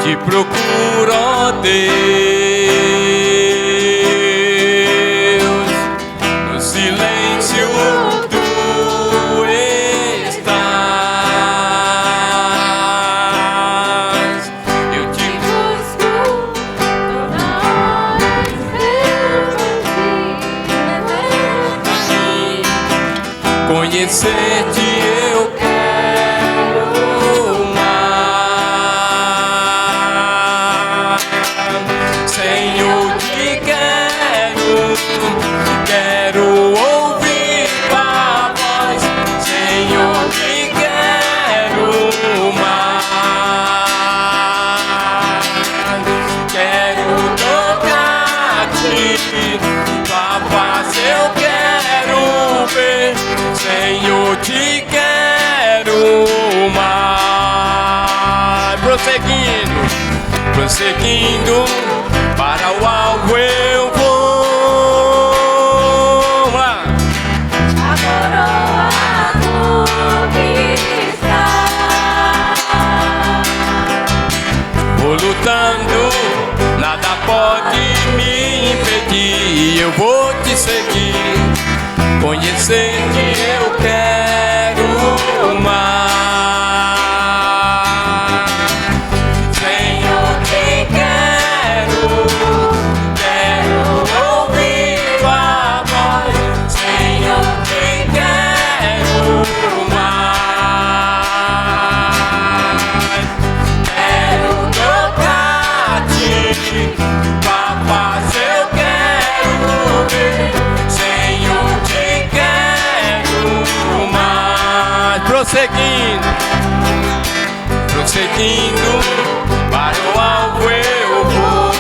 te procuro, ó Deus, no silêncio tu estás. Eu te busco toda hora, conhecer-te eu quero mais. Senhor, te quero ouvir tua voz. Senhor, te quero mais. Quero tocar-te, tua face eu quero ver. Senhor, te quero mais. Prosseguindo, para o alvo eu vou. a coroa conquistar. Vou lutando, nada pode me impedir. Eu vou te seguir, conhecer-te eu quero mais. Senhor, te quero ouvir tua voz. Senhor, te quero mais. Quero tocar-te, tua face eu quero ver. Senhor, te quero mais. Prosseguindo, para o alvo eu vou.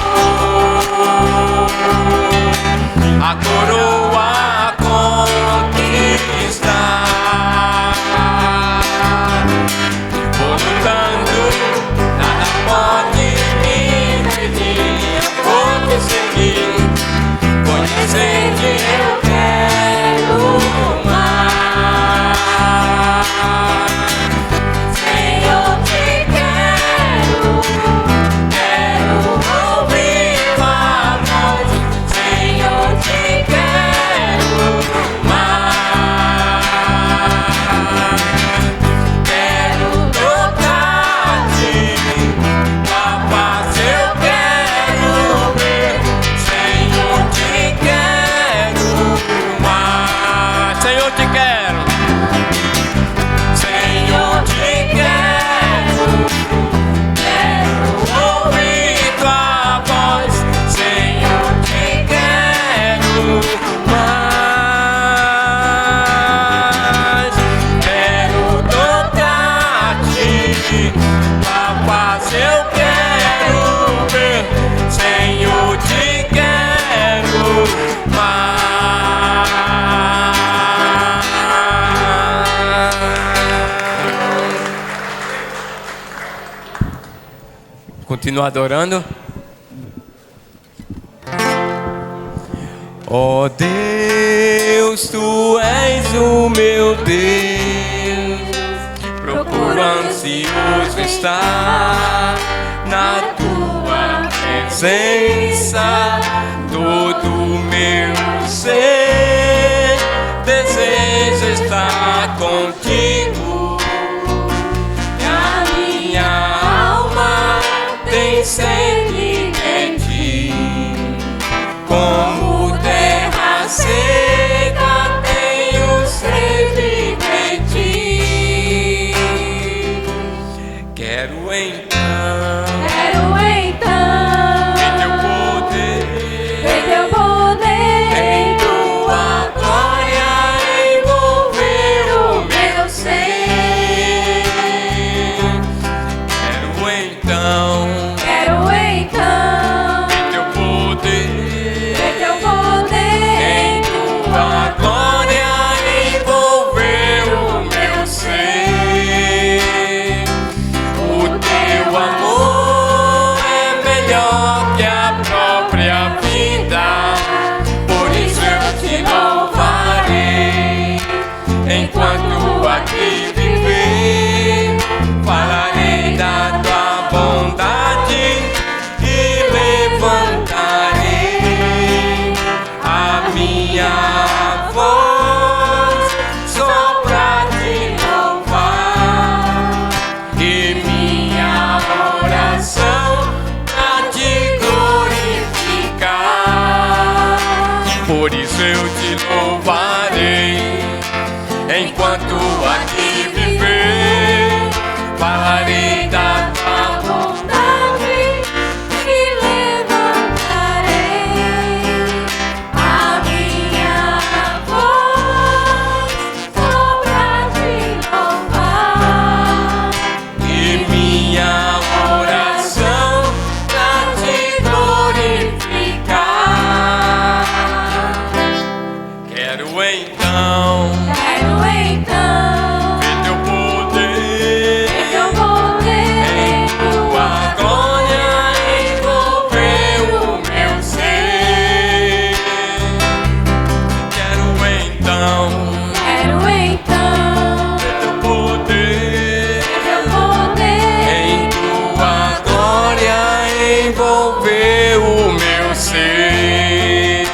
A coroa conquistar. Vou lutando, nada pode me impedir. Vou te seguir, conhecer-te eu quero mais. Senhor, te quero ouvir tua voz. Senhor, te quero mais. Quero tocar-te, tua face eu quero ver. Senhor, te quero mais. Senhor, te quero. Senhor, te quero ouvir tua voz. Senhor, te quero mais. Quero tocar-te, tua face eu quero ver. Senhor, te quero mais. Continua adorando. Ó Deus, tu és o meu Deus. Procuro ansioso estar na tua presença. Todo meu ser deseja estar contigo. E a minha alma tem sede em ti. Como terra seca tenho sede em ti. Quero então ver teu poder em tua glória envolver o meu ser. Quero então ver teu poder em tua glória envolver o meu ser. O teu amor é melhor que a própria vida, por isso eu te louvarei. Enquanto aqui viver, falarei da tua bondade. envolver o meu ser.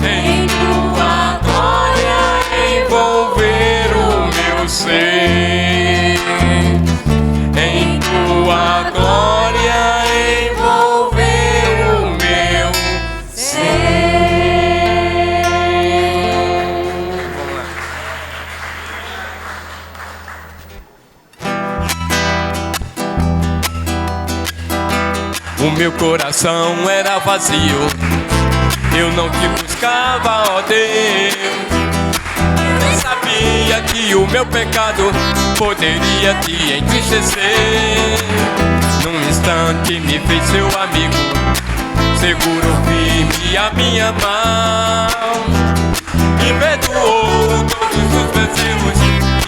Em tua glória envolver o meu ser. Em tua glória envolver o meu ser. Vamos lá. O meu coração era vazio, eu não te buscava, ó Deus. Eu nem sabia que o meu pecado poderia te entristecer. Num instante me fez seu amigo, segurou firme a minha mão e perdoou todos os meus erros,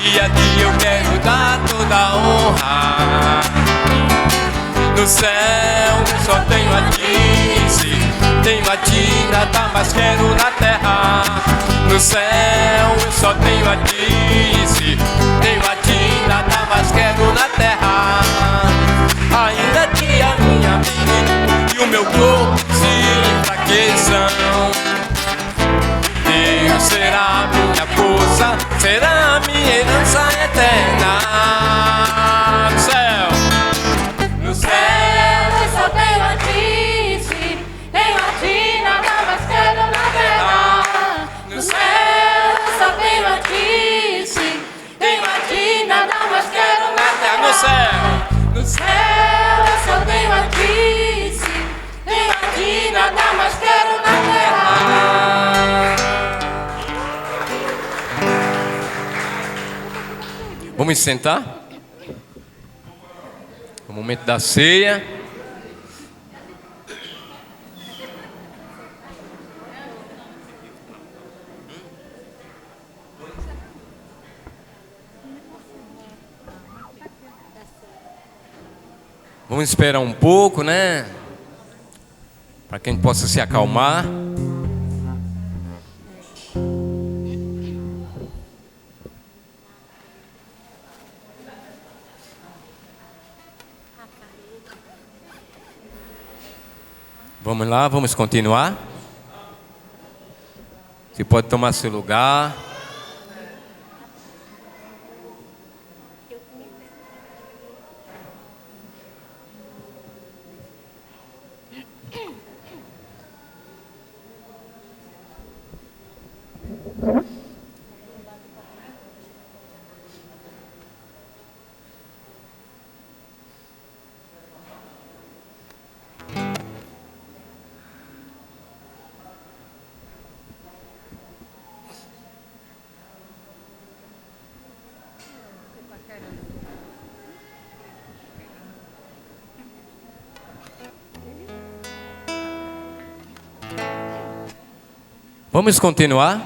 e a ti eu quero dar toda a honra. No céu eu só tenho a ti, se tenho a ti, nada mais quero na terra. No céu eu só tenho a ti, se tenho a ti, nada mais quero na terra. Ainda que a minha vida e o meu corpo se enfraqueçam, Deus será minha força, será minha herança eterna. No céu, no céu Eu só tenho a ti, se tenho a ti, nada mais quero na terra. No céu eu só tenho a ti, se tenho a ti, nada mais quero na terra. no céu, no céu. Eu só tenho a ti, se tenho a ti, nada mais quero na terra. Vamos sentar? O momento da ceia. Vamos esperar um pouco, né? Para que a gente possa se acalmar. Vamos lá, vamos continuar. Você pode tomar seu lugar. Vamos continuar?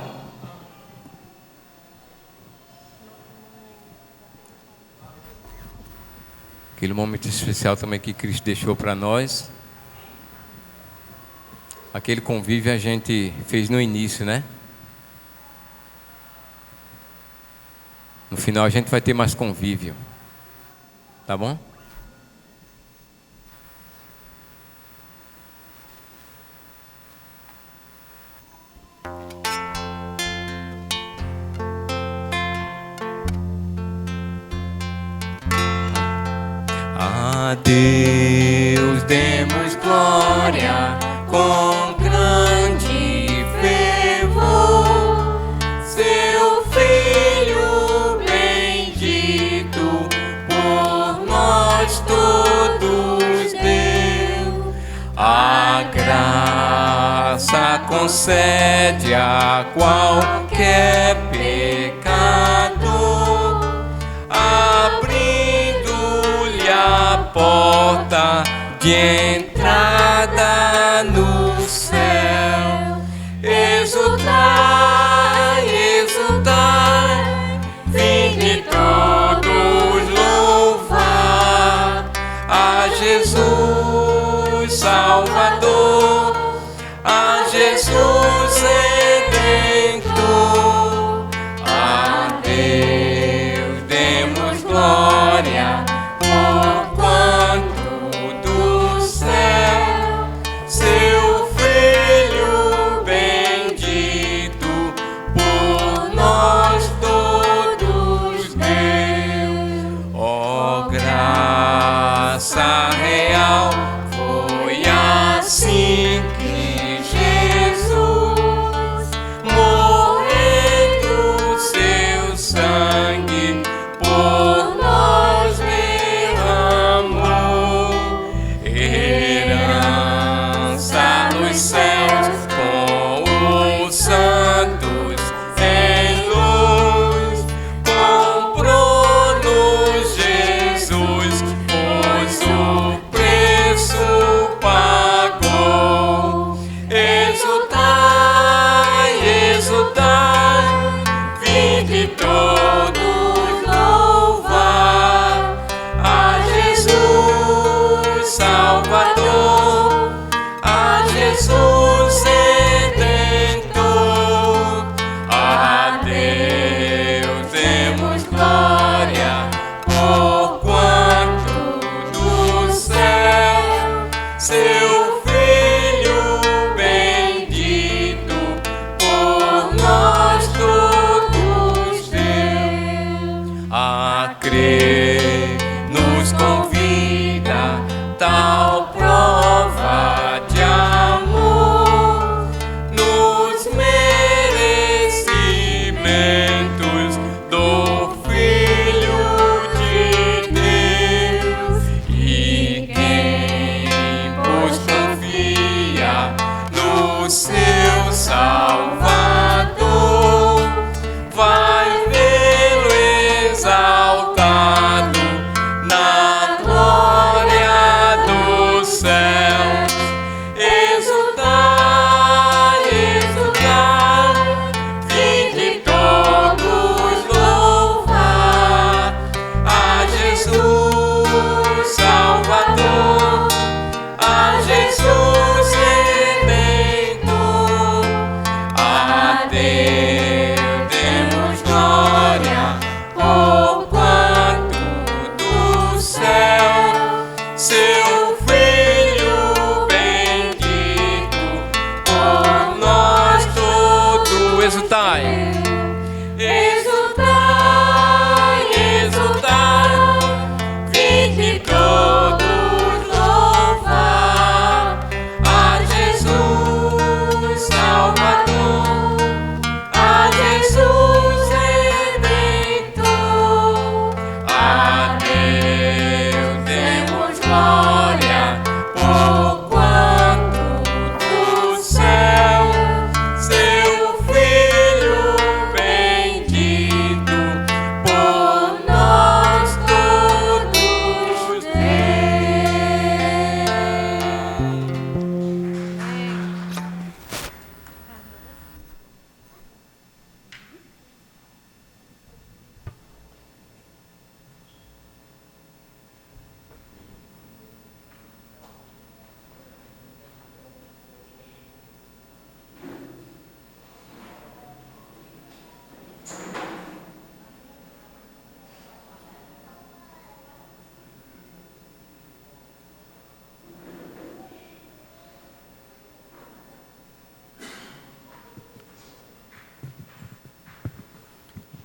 Aquele momento especial também que Cristo deixou para nós. Aquele convívio a gente fez no início, né? No final a gente vai ter mais convívio. Tá bom? A Deus demos glória com grande fervor, seu Filho bendito por nós todos deu. A graça concede a qualquer pecador, abrindo-lhe a porta de entrada no céu. Exultai, exultai, vinde todos louvar a Jesus Salvador, a Jesus Redentor. A Deus demos glória, porquanto do céu esperança real. Foi assim que Jesus, morrendo seu sangue por nós derramou. Herança nos céus com os santos em luz, comprou-nos Jesus, pois o preço pagou. Exultai, exultai, vinde todos louvar a Jesus Salvador, a Jesus Redentor. A Deus demos glória, porquanto do céu seu Filho bendito por nós todos deu. A crer nos convida tal prova de amor, nos merecimentos do Filho de Deus. E quem pois confia no seu Salvador vai vê-lo exaltado na glória dos céus. Exultai, exultai, vinde todos louvar a Jesus Salvador, a Jesus Redentor. A Deus demos glória, porquanto do céu seu Filho bendito por nós todos. Exultai, exultai, exultai, vinde todos louvar a Jesus Salvador, a Jesus Redentor. A Deus demos glória, porquanto do céu seu Filho bendito por nós todos deu.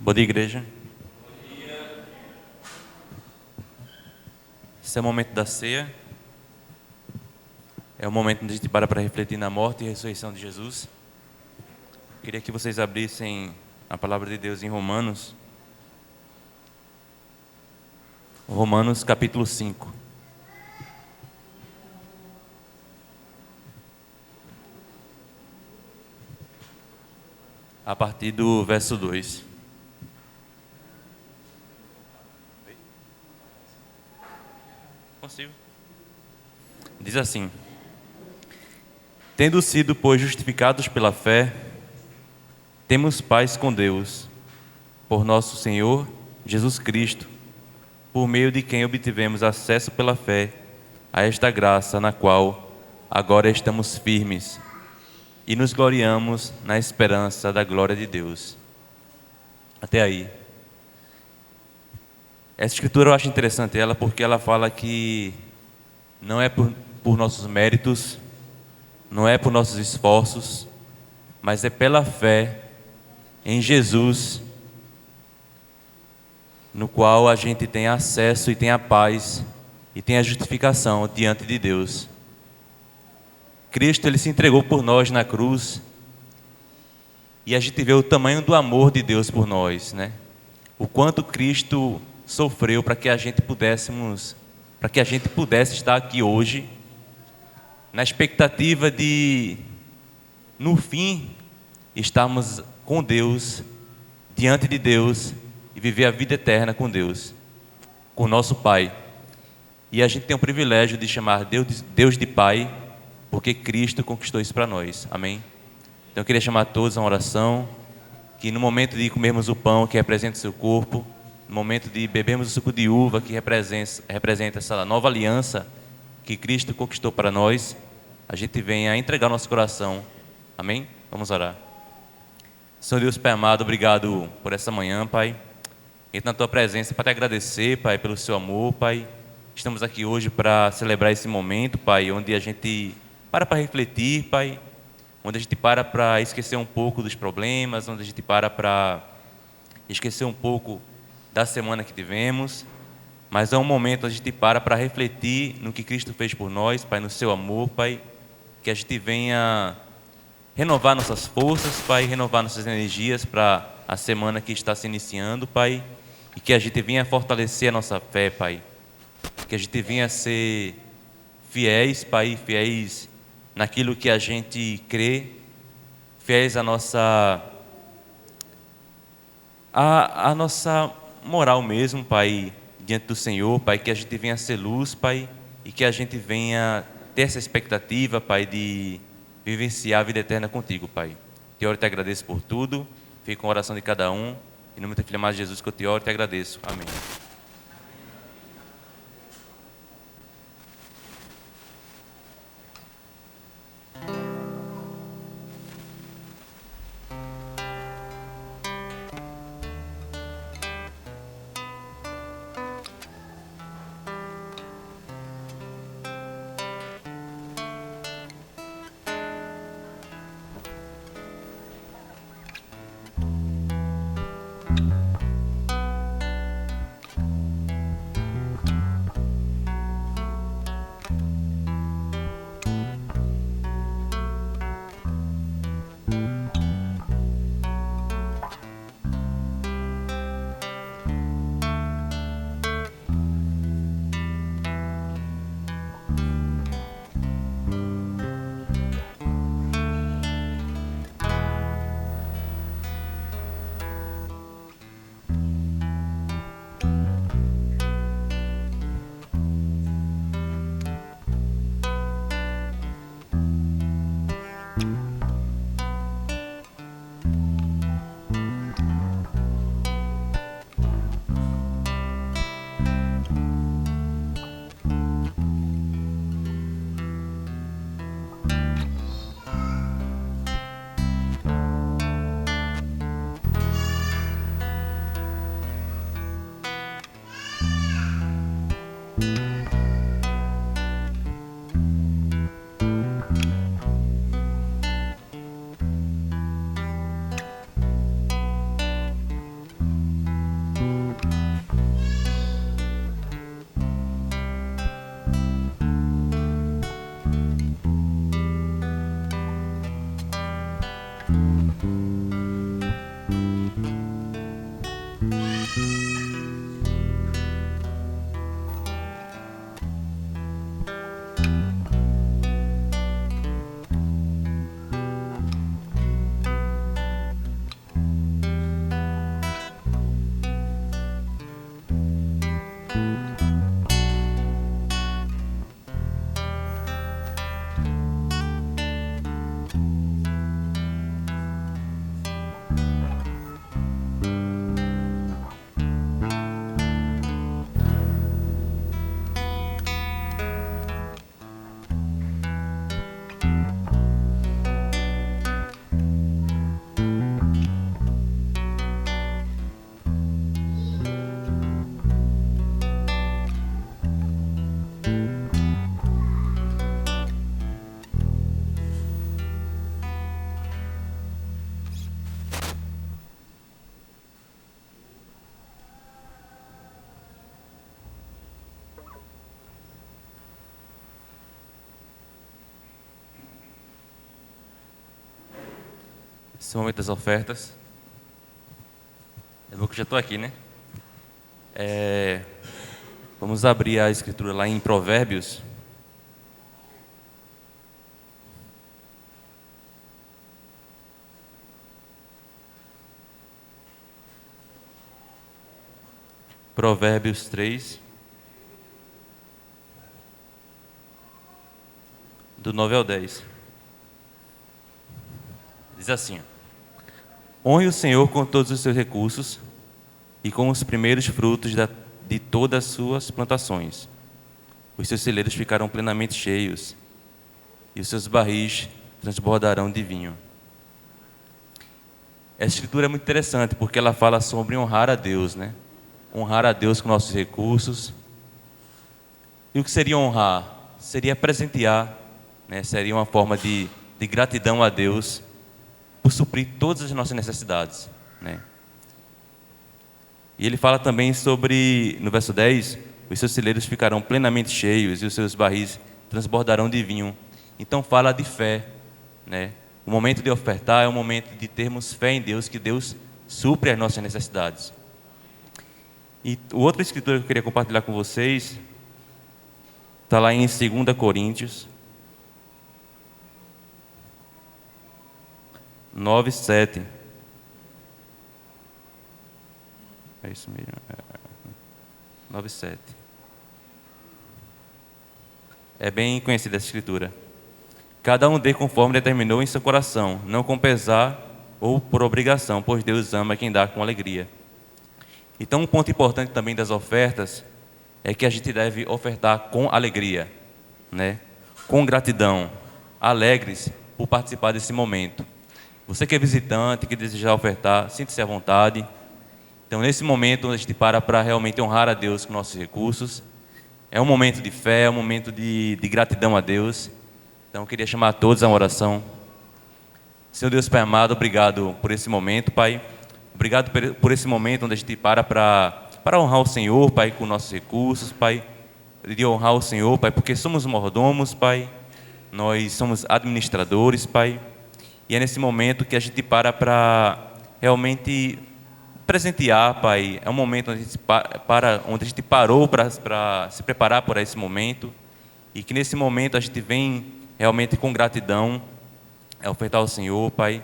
Bom dia, igreja. Esse é o momento da ceia. É o momento onde a gente para refletir na morte e ressurreição de Jesus. Queria que vocês abrissem a palavra de Deus em Romanos. Romanos capítulo 5. A partir do verso 2. Consigo. Diz assim: tendo sido, pois, justificados pela fé, temos paz com Deus, por nosso Senhor Jesus Cristo, por meio de quem obtivemos acesso pela fé a esta graça na qual agora estamos firmes e nos gloriamos na esperança da glória de Deus. Até aí. Essa escritura eu acho interessante ela porque ela fala que não é por nossos méritos, não é por nossos esforços, mas é pela fé em Jesus, no qual a gente tem acesso e tem a paz e tem a justificação diante de Deus. Cristo, ele se entregou por nós na cruz, e a gente vê o tamanho do amor de Deus por nós, né? O quanto Cristo sofreu para que a gente pudesse estar aqui hoje, na expectativa de, no fim, estarmos com Deus, diante de Deus, e viver a vida eterna com Deus, com o nosso Pai. E a gente tem o privilégio de chamar Deus de Pai, porque Cristo conquistou isso para nós. Amém? Então eu queria chamar todos a uma oração, que no momento de comermos o pão que representa o seu corpo, no momento de bebermos o suco de uva que representa essa nova aliança que Cristo conquistou para nós, a gente venha entregar nosso coração. Amém? Vamos orar. Senhor Deus Pai amado, obrigado por essa manhã, Pai. Entra na Tua presença para te agradecer, Pai, pelo Seu amor, Pai. Estamos aqui hoje para celebrar esse momento, Pai, onde a gente para refletir, Pai, onde a gente para esquecer um pouco dos problemas, onde a gente para esquecer um pouco da semana que tivemos, mas é um momento onde a gente para refletir no que Cristo fez por nós, Pai, no Seu amor, Pai, que a gente venha renovar nossas forças, Pai, renovar nossas energias para a semana que está se iniciando, Pai, e que a gente venha fortalecer a nossa fé, Pai, que a gente venha ser fiéis, Pai, fiéis naquilo que a gente crê, fiéis à nossa moral mesmo, Pai, diante do Senhor, Pai, que a gente venha ser luz, Pai, e que a gente venha ter essa expectativa, Pai, de vivenciar a vida eterna contigo, Pai. Te oro e te agradeço por tudo, fico com a oração de cada um, em nome do Filho amado Jesus que eu te oro e te agradeço. Amém. Esse momento das ofertas. É bom que eu já estou aqui, né? Vamos abrir a escritura lá em Provérbios. Provérbios 3, do 9 ao 10. Diz assim: honre o Senhor com todos os seus recursos e com os primeiros frutos de todas as suas plantações. Os seus celeiros ficarão plenamente cheios e os seus barris transbordarão de vinho. Essa escritura é muito interessante porque ela fala sobre honrar a Deus, né? Honrar a Deus com nossos recursos. E o que seria honrar? Seria presentear, né? Seria uma forma de gratidão a Deus por suprir todas as nossas necessidades, né? E ele fala também sobre, no verso 10, os seus celeiros ficarão plenamente cheios e os seus barris transbordarão de vinho. Então fala de fé, né? O momento de ofertar é o momento de termos fé em Deus, que Deus supre as nossas necessidades. E outra escritura que eu queria compartilhar com vocês está lá em 2 Coríntios 9, 7. É isso mesmo. 9, 7. É bem conhecida essa escritura. Cada um dê conforme determinou em seu coração, não com pesar ou por obrigação, pois Deus ama quem dá com alegria. Então, um ponto importante também das ofertas é que a gente deve ofertar com alegria, né? Com gratidão, alegres por participar desse momento. Você que é visitante, que deseja ofertar, sinta-se à vontade. Então, nesse momento, a gente para realmente honrar a Deus com nossos recursos. É um momento de fé, é um momento de gratidão a Deus. Então, eu queria chamar a todos a uma oração. Senhor Deus Pai amado, obrigado por esse momento, Pai. Obrigado por esse momento onde a gente para honrar o Senhor, Pai, com nossos recursos, Pai. De honrar o Senhor, Pai, porque somos mordomos, Pai. Nós somos administradores, Pai. E é nesse momento que a gente para realmente presentear, Pai. É um momento onde a gente parou para se preparar para esse momento. E que nesse momento a gente vem realmente com gratidão ofertar ao Senhor, Pai.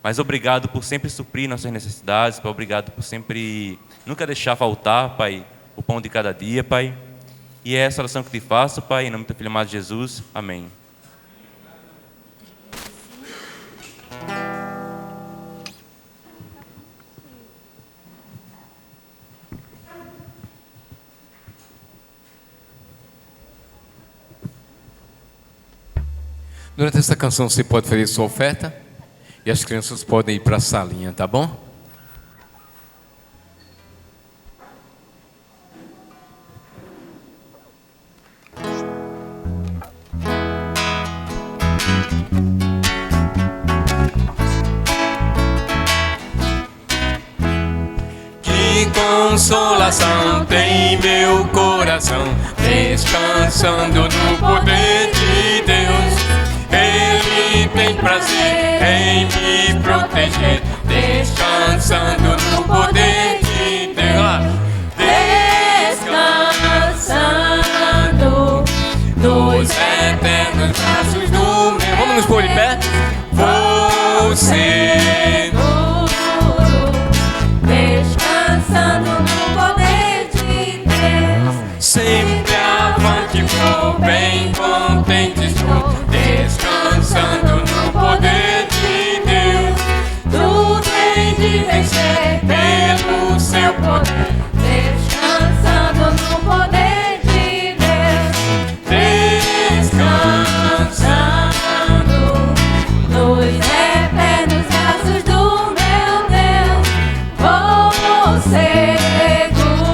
Mas obrigado por sempre suprir nossas necessidades, Pai. Obrigado por sempre nunca deixar faltar, Pai, o pão de cada dia, Pai. E é essa oração que te faço, Pai, em nome do teu Filho amado Jesus. Amém. Durante essa canção você pode fazer sua oferta e as crianças podem ir para a salinha, tá bom? Que consolação tem meu coração, descansando no poder de Deus. Ele tem prazer em me proteger, descansando no poder de Deus. Descansando nos eternos braços do meu. Vamos nos pôr de pé? Vou seguro, descansando no poder de Deus. Sempre avante vou, bem contente estou, descansando no poder de Deus. Tudo hei de vencer pelo seu poder, descansando no poder de Deus. Descansando nos eternos braços do meu Deus. Vou seguro,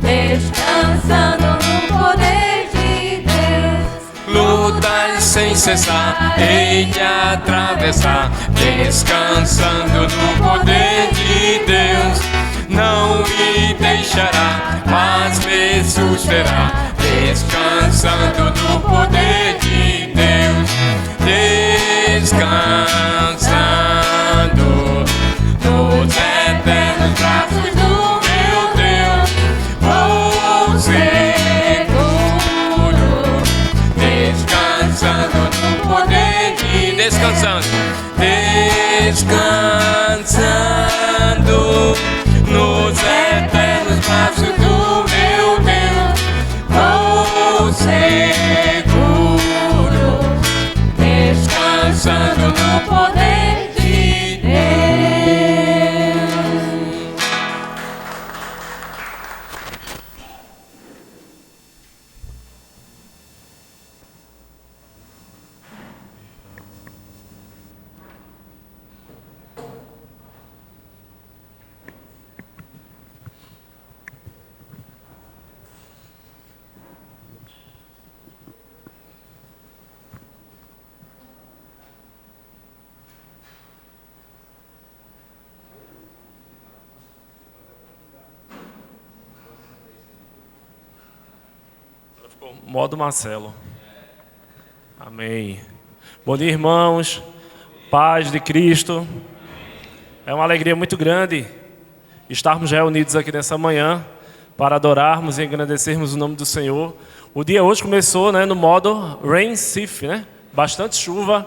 descansando no poder de Deus. Lutas sem cessar, hei de atravessar, descansando no poder de Deus. Não me deixará, mas me susterá, descansando no poder de Deus. Descansando descansando, descansando nos eternos braços do meu Deus. Vou seguro, descansando no poder de Deus. Modo Marcelo. Amém. Bom dia, irmãos. Paz de Cristo. É uma alegria muito grande estarmos reunidos aqui nessa manhã para adorarmos e engrandecermos o nome do Senhor. O dia hoje começou, no modo rain sif, bastante chuva.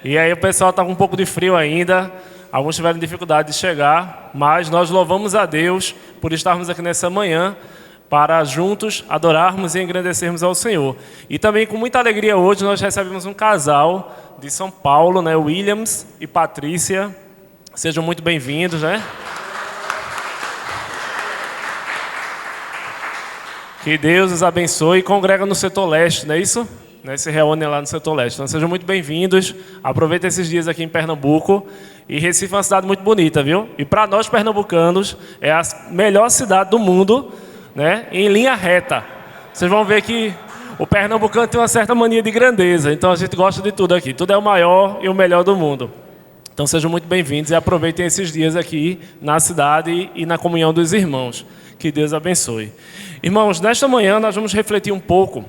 E aí o pessoal está com um pouco de frio ainda. Alguns tiveram dificuldade de chegar, mas nós louvamos a Deus por estarmos aqui nessa manhã para juntos adorarmos e engrandecermos ao Senhor. E também com muita alegria hoje nós recebemos um casal de São Paulo, Williams e Patrícia. Sejam muito bem-vindos, Que Deus os abençoe e congrega no setor leste, não é isso? Se reúnem lá no setor leste. Então sejam muito bem-vindos. Aproveitem esses dias aqui em Pernambuco. E Recife é uma cidade muito bonita, viu? E para nós pernambucanos é a melhor cidade do mundo, em linha reta. Vocês vão ver que o pernambucano tem uma certa mania de grandeza, então a gente gosta de tudo aqui. Tudo é o maior e o melhor do mundo. Então sejam muito bem-vindos e aproveitem esses dias aqui na cidade e na comunhão dos irmãos. Que Deus abençoe. Irmãos, nesta manhã nós vamos refletir um pouco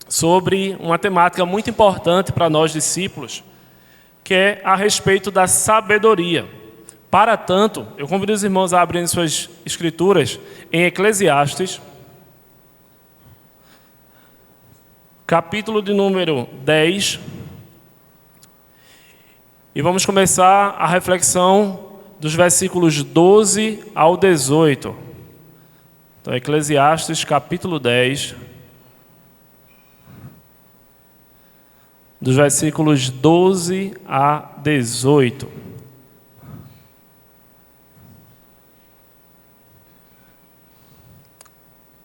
sobre uma temática muito importante para nós discípulos, que é a respeito da sabedoria. Para tanto, eu convido os irmãos a abrirem suas escrituras em Eclesiastes, capítulo de número 10, e vamos começar a reflexão dos versículos 12 ao 18. Então, Eclesiastes, capítulo 10, dos versículos 12 a 18.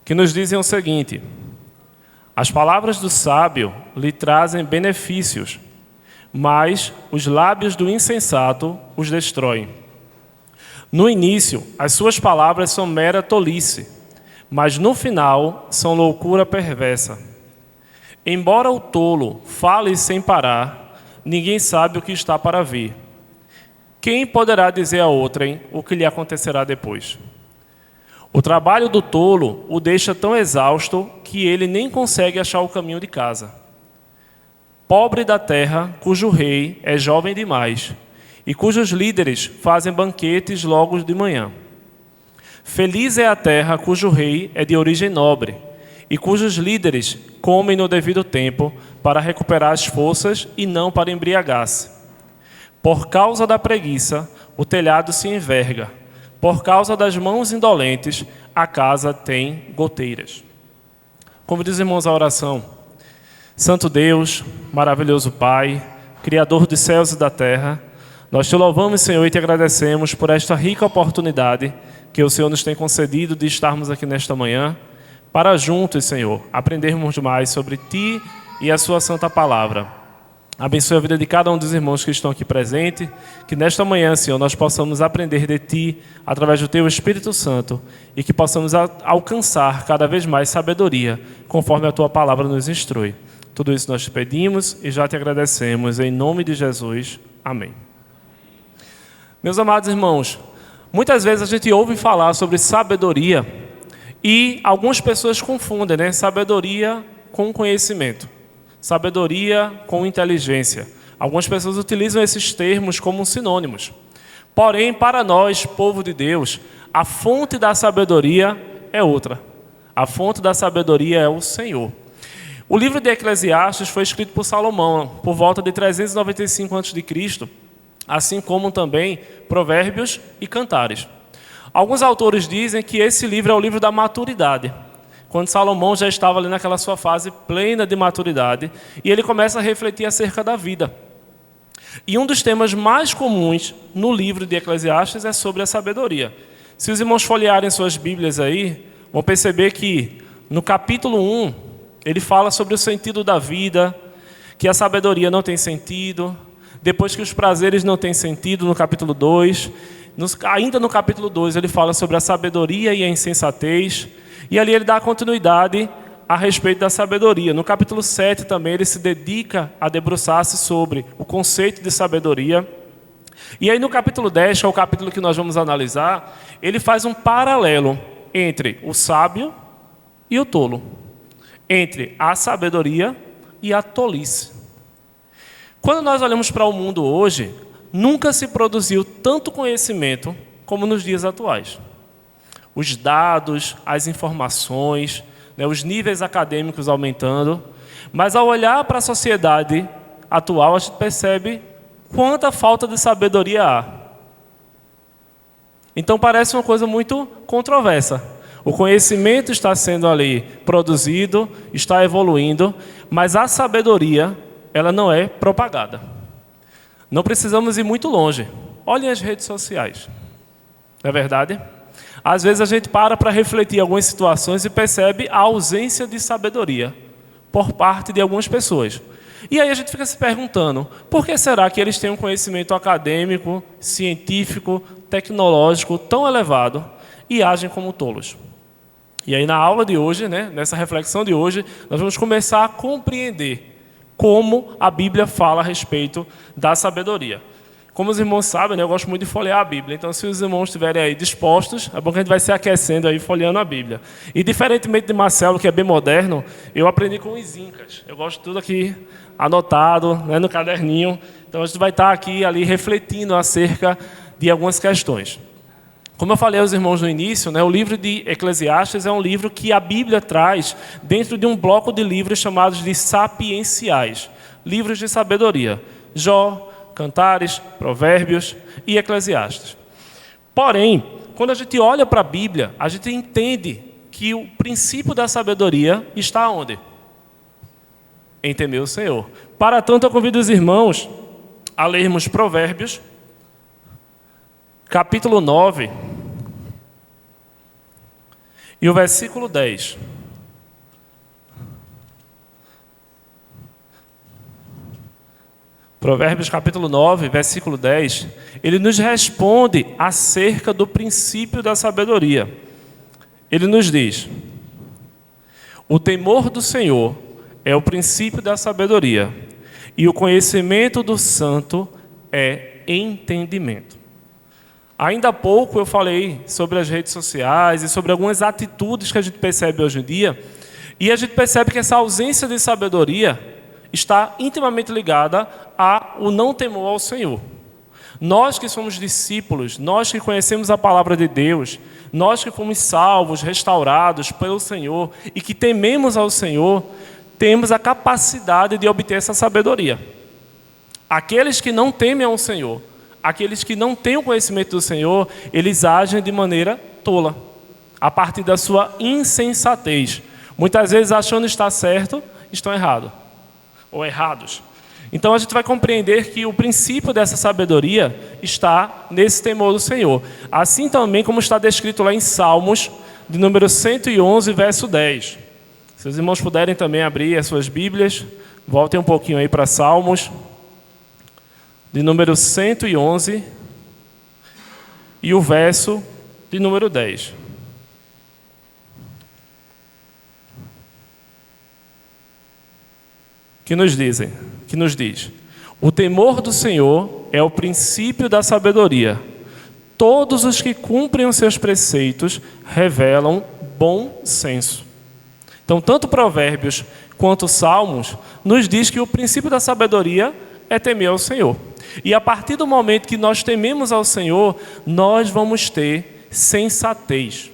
Que nos dizem o seguinte: as palavras do sábio lhe trazem benefícios, mas os lábios do insensato os destroem. No início, as suas palavras são mera tolice, mas no final são loucura perversa. Embora o tolo fale sem parar, ninguém sabe o que está para vir. Quem poderá dizer a outrem o que lhe acontecerá depois? O trabalho do tolo o deixa tão exausto que ele nem consegue achar o caminho de casa. Pobre da terra, cujo rei é jovem demais, e cujos líderes fazem banquetes logo de manhã. Feliz é a terra cujo rei é de origem nobre, e cujos líderes comem no devido tempo para recuperar as forças e não para embriagar-se. Por causa da preguiça, o telhado se enverga. Por causa das mãos indolentes, a casa tem goteiras. Convido os irmãos à oração. Santo Deus, maravilhoso Pai, Criador dos céus e da terra, nós te louvamos, Senhor, e te agradecemos por esta rica oportunidade que o Senhor nos tem concedido de estarmos aqui nesta manhã, para juntos, Senhor, aprendermos mais sobre Ti e a Sua Santa Palavra. Abençoe a vida de cada um dos irmãos que estão aqui presentes, que nesta manhã, Senhor, nós possamos aprender de Ti, através do Teu Espírito Santo, e que possamos alcançar cada vez mais sabedoria, conforme a Tua Palavra nos instrui. Tudo isso nós te pedimos e já te agradecemos, em nome de Jesus. Amém. Meus amados irmãos, muitas vezes a gente ouve falar sobre sabedoria e algumas pessoas confundem, sabedoria com conhecimento. Sabedoria com inteligência. Algumas pessoas utilizam esses termos como sinônimos. Porém, para nós, povo de Deus, a fonte da sabedoria é outra. A fonte da sabedoria é o Senhor. O livro de Eclesiastes foi escrito por Salomão por volta de 395 a.C., assim como também Provérbios e Cantares. Alguns autores dizem que esse livro é o livro da maturidade, quando Salomão já estava ali naquela sua fase plena de maturidade, e ele começa a refletir acerca da vida. E um dos temas mais comuns no livro de Eclesiastes é sobre a sabedoria. Se os irmãos folhearem suas Bíblias aí, vão perceber que no capítulo 1, ele fala sobre o sentido da vida, que a sabedoria não tem sentido, depois que os prazeres não têm sentido, no capítulo 2. Ainda no capítulo 2, ele fala sobre a sabedoria e a insensatez, e ali ele dá continuidade a respeito da sabedoria. No capítulo 7 também ele se dedica a debruçar-se sobre o conceito de sabedoria. E aí no capítulo 10, que é o capítulo que nós vamos analisar, ele faz um paralelo entre o sábio e o tolo, entre a sabedoria e a tolice. Quando nós olhamos para o mundo hoje, nunca se produziu tanto conhecimento como nos dias atuais. Os dados, as informações, os níveis acadêmicos aumentando, mas ao olhar para a sociedade atual, a gente percebe quanta falta de sabedoria há. Então parece uma coisa muito controversa. O conhecimento está sendo ali produzido, está evoluindo, mas a sabedoria, ela não é propagada. Não precisamos ir muito longe. Olhem as redes sociais. Não é verdade? Às vezes a gente para refletir algumas situações e percebe a ausência de sabedoria por parte de algumas pessoas. E aí a gente fica se perguntando, por que será que eles têm um conhecimento acadêmico, científico, tecnológico tão elevado e agem como tolos? E aí na aula de hoje, nessa reflexão de hoje, nós vamos começar a compreender como a Bíblia fala a respeito da sabedoria. Como os irmãos sabem, eu gosto muito de folhear a Bíblia. Então, se os irmãos estiverem aí dispostos, é bom que a gente vai se aquecendo aí, folheando a Bíblia. E, diferentemente de Marcelo, que é bem moderno, eu aprendi com os incas. Eu gosto de tudo aqui anotado, no caderninho. Então, a gente vai estar aqui e ali refletindo acerca de algumas questões. Como eu falei aos irmãos no início, o livro de Eclesiastes é um livro que a Bíblia traz dentro de um bloco de livros chamados de sapienciais, livros de sabedoria. Jó, Cantares, Provérbios e Eclesiastes. Porém, quando a gente olha para a Bíblia, a gente entende que o princípio da sabedoria está onde? Em temer o Senhor. Para tanto, eu convido os irmãos a lermos Provérbios, capítulo 9, e o versículo 10. Provérbios capítulo 9, versículo 10, ele nos responde acerca do princípio da sabedoria. Ele nos diz: o temor do Senhor é o princípio da sabedoria, e o conhecimento do santo é entendimento. Ainda há pouco eu falei sobre as redes sociais e sobre algumas atitudes que a gente percebe hoje em dia, e a gente percebe que essa ausência de sabedoria está intimamente ligada ao não temor ao Senhor. Nós que somos discípulos, nós que conhecemos a palavra de Deus, nós que fomos salvos, restaurados pelo Senhor e que tememos ao Senhor, temos a capacidade de obter essa sabedoria. Aqueles que não temem ao Senhor, aqueles que não têm o conhecimento do Senhor, eles agem de maneira tola, a partir da sua insensatez. Muitas vezes, achando estar certo, estão errados. Ou errados. Então a gente vai compreender que o princípio dessa sabedoria está nesse temor do Senhor. Assim também como está descrito lá em Salmos, de número 111, verso 10. Se os irmãos puderem também abrir as suas Bíblias, voltem um pouquinho aí para Salmos, de número 111, e o verso de número 10. Que nos diz: o temor do Senhor é o princípio da sabedoria. Todos os que cumprem os seus preceitos revelam bom senso. Então, tanto Provérbios quanto Salmos nos diz que o princípio da sabedoria é temer ao Senhor. E a partir do momento que nós tememos ao Senhor, nós vamos ter sensatez.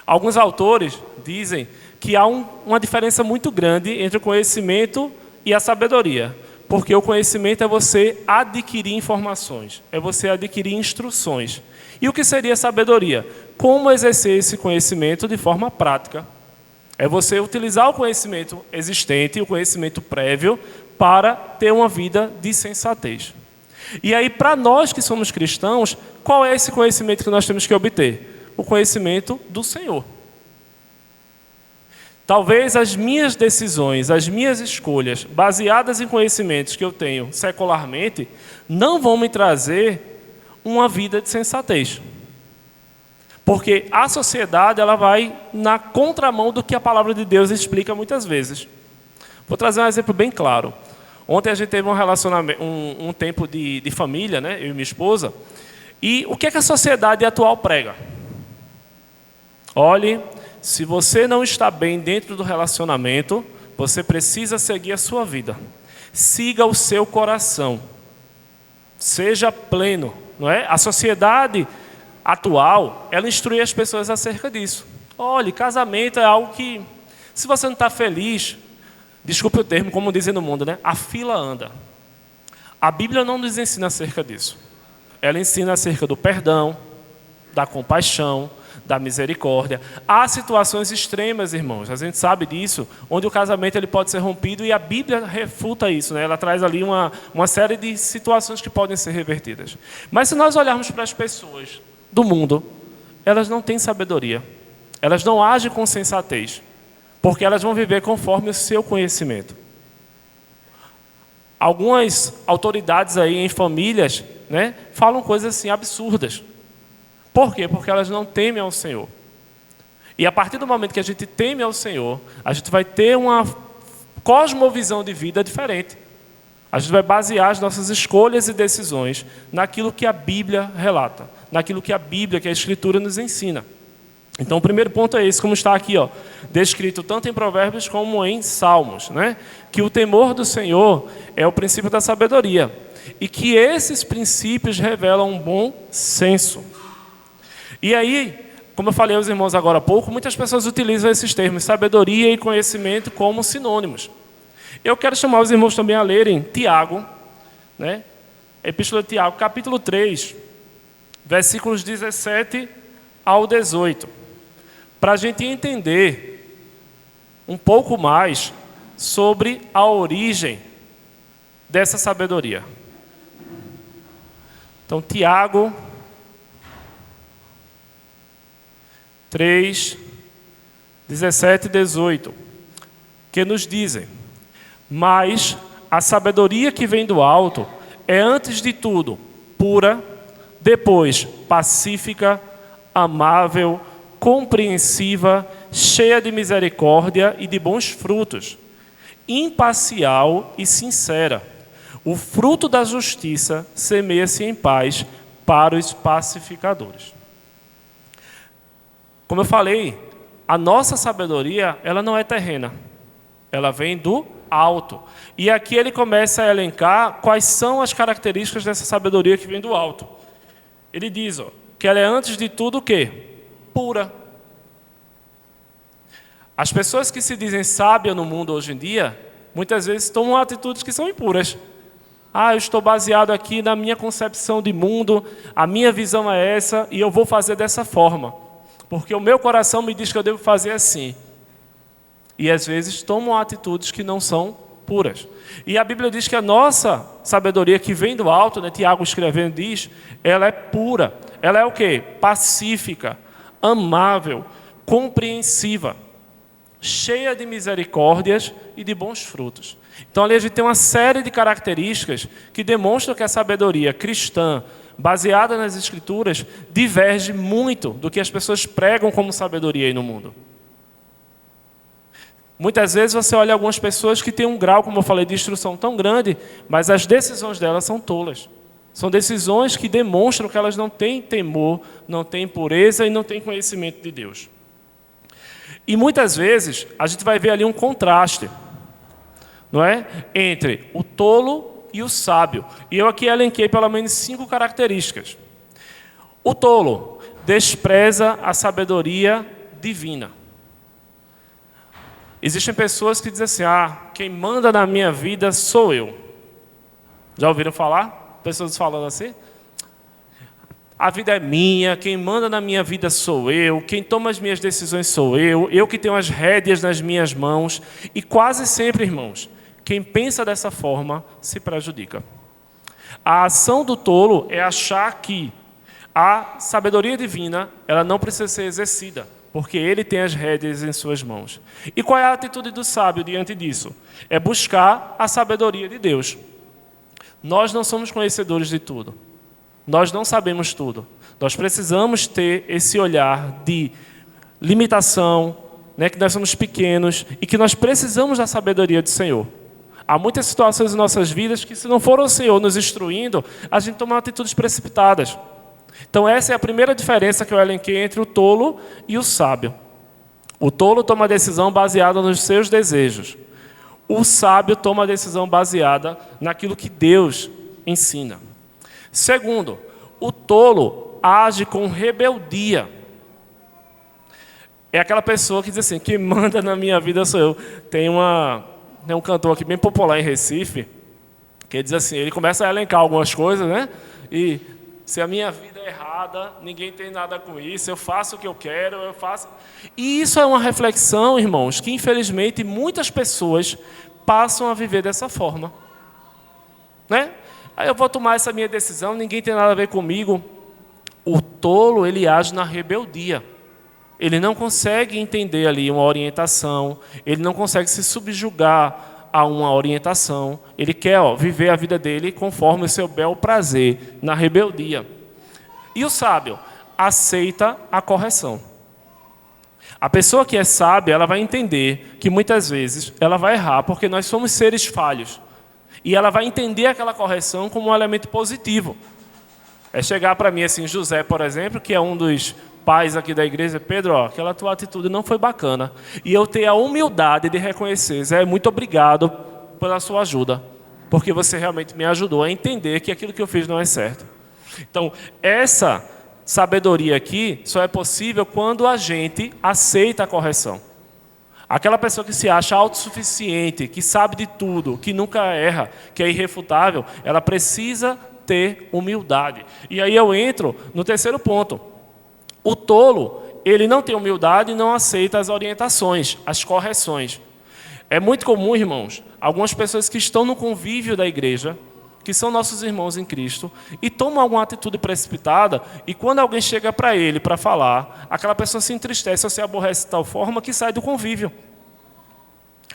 Alguns autores dizem que há uma diferença muito grande entre o conhecimento e a sabedoria. Porque o conhecimento é você adquirir informações, é você adquirir instruções. E o que seria sabedoria? Como exercer esse conhecimento de forma prática. É você utilizar o conhecimento existente, o conhecimento prévio, para ter uma vida de sensatez. E aí, para nós que somos cristãos, qual é esse conhecimento que nós temos que obter? O conhecimento do Senhor. Talvez as minhas decisões, as minhas escolhas, baseadas em conhecimentos que eu tenho secularmente, não vão me trazer uma vida de sensatez. Porque a sociedade ela vai na contramão do que a palavra de Deus explica muitas vezes. Vou trazer um exemplo bem claro. Ontem a gente teve um relacionamento, um tempo de família, né? Eu e minha esposa. E o que é que a sociedade atual prega? Olhe, se você não está bem dentro do relacionamento, você precisa seguir a sua vida. Siga o seu coração. Seja pleno, não é? A sociedade atual, ela instrui as pessoas acerca disso. Olhe, casamento é algo que, se você não está feliz, desculpe o termo, como dizem no mundo, né? A fila anda. A Bíblia não nos ensina acerca disso. Ela ensina acerca do perdão, da compaixão, da misericórdia. Há situações extremas, irmãos, a gente sabe disso, onde o casamento ele pode ser rompido e a Bíblia refuta isso, né? Ela traz ali uma série de situações que podem ser revertidas. Mas se nós olharmos para as pessoas do mundo, elas não têm sabedoria, elas não agem com sensatez, porque elas vão viver conforme o seu conhecimento. Algumas autoridades aí em famílias, né, falam coisas assim absurdas. Por quê? Porque elas não temem ao Senhor. E a partir do momento que a gente teme ao Senhor, a gente vai ter uma cosmovisão de vida diferente. A gente vai basear as nossas escolhas e decisões naquilo que a Bíblia relata, naquilo que a Bíblia, que a Escritura nos ensina. Então o primeiro ponto é esse, como está aqui, ó, descrito tanto em Provérbios como em Salmos, né? Que o temor do Senhor é o princípio da sabedoria e que esses princípios revelam um bom senso. E aí, como eu falei aos irmãos agora há pouco, muitas pessoas utilizam esses termos, sabedoria e conhecimento, como sinônimos. Eu quero chamar os irmãos também a lerem Tiago, né? Epístola de Tiago, capítulo 3, versículos 17 ao 18, para a gente entender um pouco mais sobre a origem dessa sabedoria. Então, Tiago 3, 17 e 18, que nos dizem: mas a sabedoria que vem do alto é antes de tudo pura, depois pacífica, amável, compreensiva, cheia de misericórdia e de bons frutos, imparcial e sincera. O fruto da justiça semeia-se em paz para os pacificadores. Como eu falei, a nossa sabedoria, ela não é terrena. Ela vem do alto. E aqui ele começa a elencar quais são as características dessa sabedoria que vem do alto. Ele diz, ó, que ela é antes de tudo o quê? Pura. As pessoas que se dizem sábias no mundo hoje em dia, muitas vezes tomam atitudes que são impuras. Eu estou baseado aqui na minha concepção de mundo, a minha visão é essa e eu vou fazer dessa forma, porque o meu coração me diz que eu devo fazer assim. E às vezes tomam atitudes que não são puras. E a Bíblia diz que a nossa sabedoria que vem do alto, né, Tiago escrevendo diz, ela é pura. Ela é o quê? Pacífica, amável, compreensiva, cheia de misericórdias e de bons frutos. Então ali a gente tem uma série de características que demonstram que a sabedoria cristã, baseada nas Escrituras, diverge muito do que as pessoas pregam como sabedoria aí no mundo. Muitas vezes você olha algumas pessoas que têm um grau, como eu falei, de instrução tão grande, mas as decisões delas são tolas. São decisões que demonstram que elas não têm temor, não têm pureza e não têm conhecimento de Deus. E muitas vezes a gente vai ver ali um contraste, não é? Entre o tolo e o sábio. E eu aqui elenquei pelo menos 5 características. O tolo despreza a sabedoria divina. Existem pessoas que dizem assim, quem manda na minha vida sou eu. Já ouviram falar? Pessoas falando assim? A vida é minha, quem manda na minha vida sou eu, quem toma as minhas decisões sou eu que tenho as rédeas nas minhas mãos. E quase sempre, irmãos, quem pensa dessa forma se prejudica. A ação do tolo é achar que a sabedoria divina ela não precisa ser exercida, porque ele tem as rédeas em suas mãos. E qual é a atitude do sábio diante disso? É buscar a sabedoria de Deus. Nós não somos conhecedores de tudo. Nós não sabemos tudo. Nós precisamos ter esse olhar de limitação, que nós somos pequenos e que nós precisamos da sabedoria do Senhor. Há muitas situações em nossas vidas que, se não for o Senhor nos instruindo, a gente toma atitudes precipitadas. Então, essa é a primeira diferença que eu elenquei entre o tolo e o sábio. O tolo toma a decisão baseada nos seus desejos. O sábio toma a decisão baseada naquilo que Deus ensina. Segundo, o tolo age com rebeldia. É aquela pessoa que diz assim, quem manda na minha vida sou eu. Tem um cantor aqui bem popular em Recife, que diz assim, ele começa a elencar algumas coisas, E se a minha vida é errada, ninguém tem nada com isso, eu faço o que eu quero, eu faço... E isso é uma reflexão, irmãos, que infelizmente muitas pessoas passam a viver dessa forma. Aí eu vou tomar essa minha decisão, ninguém tem nada a ver comigo. O tolo, ele age na rebeldia. Ele não consegue entender ali uma orientação, ele não consegue se subjugar a uma orientação. Ele quer viver a vida dele conforme o seu bel prazer, na rebeldia. E o sábio aceita a correção. A pessoa que é sábia, ela vai entender que muitas vezes ela vai errar, porque nós somos seres falhos. E ela vai entender aquela correção como um elemento positivo. É chegar para mim assim, José, por exemplo, que é um dos pais aqui da igreja, Pedro, aquela tua atitude não foi bacana. E eu ter a humildade de reconhecer, Zé, muito obrigado pela sua ajuda, porque você realmente me ajudou a entender que aquilo que eu fiz não é certo. Então, essa sabedoria aqui só é possível quando a gente aceita a correção. Aquela pessoa que se acha autossuficiente, que sabe de tudo, que nunca erra, que é irrefutável, ela precisa ter humildade. E aí eu entro no terceiro ponto. O tolo, ele não tem humildade e não aceita as orientações, as correções. É muito comum, irmãos, algumas pessoas que estão no convívio da igreja, que são nossos irmãos em Cristo, e tomam alguma atitude precipitada, e quando alguém chega para ele para falar, aquela pessoa se entristece ou se aborrece de tal forma que sai do convívio.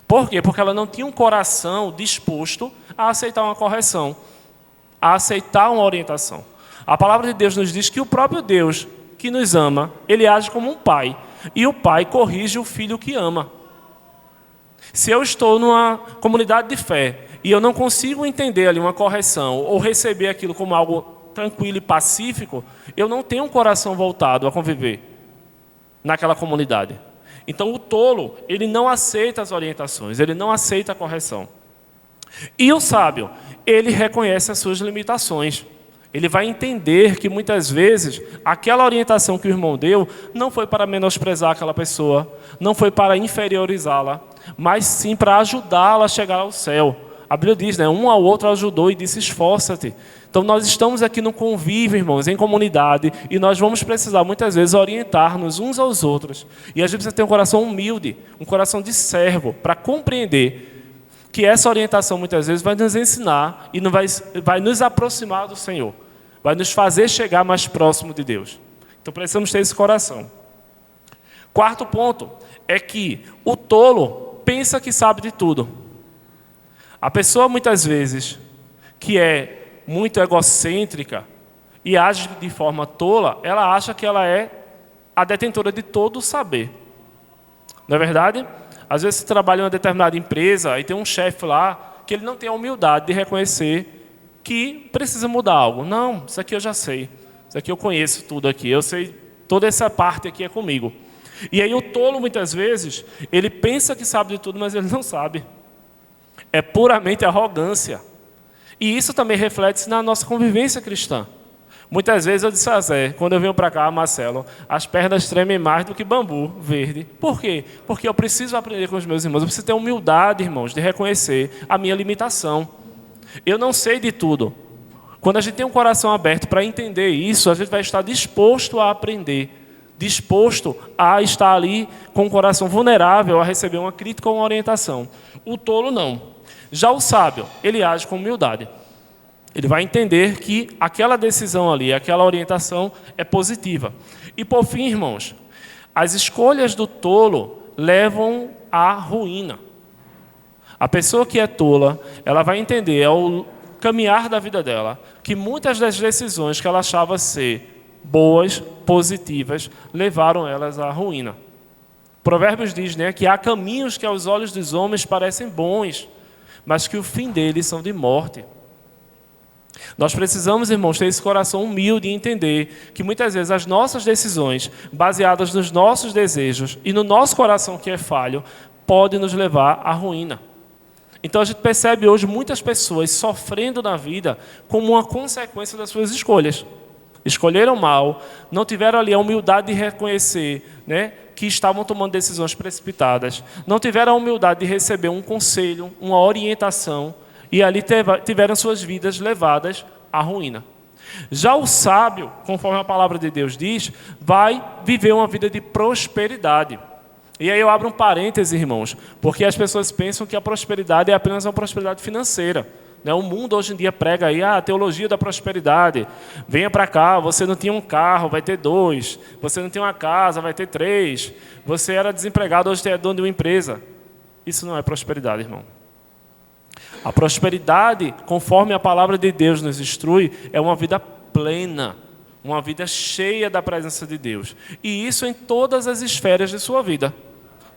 Por quê? Porque ela não tinha um coração disposto a aceitar uma correção, a aceitar uma orientação. A palavra de Deus nos diz que o próprio Deus, que nos ama, ele age como um pai, e o pai corrige o filho que ama. Se eu estou numa comunidade de fé e eu não consigo entender ali uma correção ou receber aquilo como algo tranquilo e pacífico, eu não tenho um coração voltado a conviver naquela comunidade. Então o tolo, ele não aceita as orientações, ele não aceita a correção. E o sábio, ele reconhece as suas limitações. Ele vai entender que muitas vezes aquela orientação que o irmão deu não foi para menosprezar aquela pessoa, não foi para inferiorizá-la, mas sim para ajudá-la a chegar ao céu. A Bíblia diz, um ao outro ajudou e disse, esforça-te. Então nós estamos aqui no convívio, irmãos, em comunidade, e nós vamos precisar muitas vezes orientar-nos uns aos outros. E a gente precisa ter um coração humilde, um coração de servo, para compreender que essa orientação muitas vezes vai nos ensinar e vai nos aproximar do Senhor. Vai nos fazer chegar mais próximo de Deus. Então precisamos ter esse coração. Quarto ponto é que o tolo pensa que sabe de tudo. A pessoa muitas vezes que é muito egocêntrica e age de forma tola, ela acha que ela é a detentora de todo o saber. Não é verdade? Às vezes você trabalha em uma determinada empresa e tem um chefe lá que ele não tem a humildade de reconhecer que precisa mudar algo. Não, isso aqui eu já sei. Isso aqui eu conheço tudo aqui. Eu sei, toda essa parte aqui é comigo. E aí o tolo, muitas vezes, ele pensa que sabe de tudo, mas ele não sabe. É puramente arrogância. E isso também reflete-se na nossa convivência cristã. Muitas vezes eu disse a Zé, quando eu venho para cá, Marcelo, as pernas tremem mais do que bambu verde. Por quê? Porque eu preciso aprender com os meus irmãos. Eu preciso ter humildade, irmãos, de reconhecer a minha limitação. Eu não sei de tudo. Quando a gente tem um coração aberto para entender isso, a gente vai estar disposto a aprender, disposto a estar ali com o coração vulnerável a receber uma crítica ou uma orientação. O tolo não. Já o sábio, ele age com humildade. Ele vai entender que aquela decisão ali, aquela orientação é positiva. E por fim, irmãos, as escolhas do tolo levam à ruína. A pessoa que é tola, ela vai entender ao caminhar da vida dela que muitas das decisões que ela achava ser boas, positivas, levaram elas à ruína. Provérbios diz, né, que há caminhos que aos olhos dos homens parecem bons, mas que o fim deles são de morte. Nós precisamos, irmãos, ter esse coração humilde e entender que muitas vezes as nossas decisões, baseadas nos nossos desejos e no nosso coração que é falho, podem nos levar à ruína. Então a gente percebe hoje muitas pessoas sofrendo na vida como uma consequência das suas escolhas. Escolheram mal, não tiveram ali a humildade de reconhecer, né, que estavam tomando decisões precipitadas, não tiveram a humildade de receber um conselho, uma orientação, e ali tiveram suas vidas levadas à ruína. Já o sábio, conforme a palavra de Deus diz, vai viver uma vida de prosperidade. E aí eu abro um parêntese, irmãos, porque as pessoas pensam que a prosperidade é apenas uma prosperidade financeira. O mundo hoje em dia prega aí a teologia da prosperidade. Venha para cá, você não tinha um carro, vai ter 2. Você não tinha uma casa, vai ter 3. Você era desempregado, hoje é dono de uma empresa. Isso não é prosperidade, irmão. A prosperidade, conforme a palavra de Deus nos instrui, é uma vida plena, uma vida cheia da presença de Deus. E isso em todas as esferas de sua vida.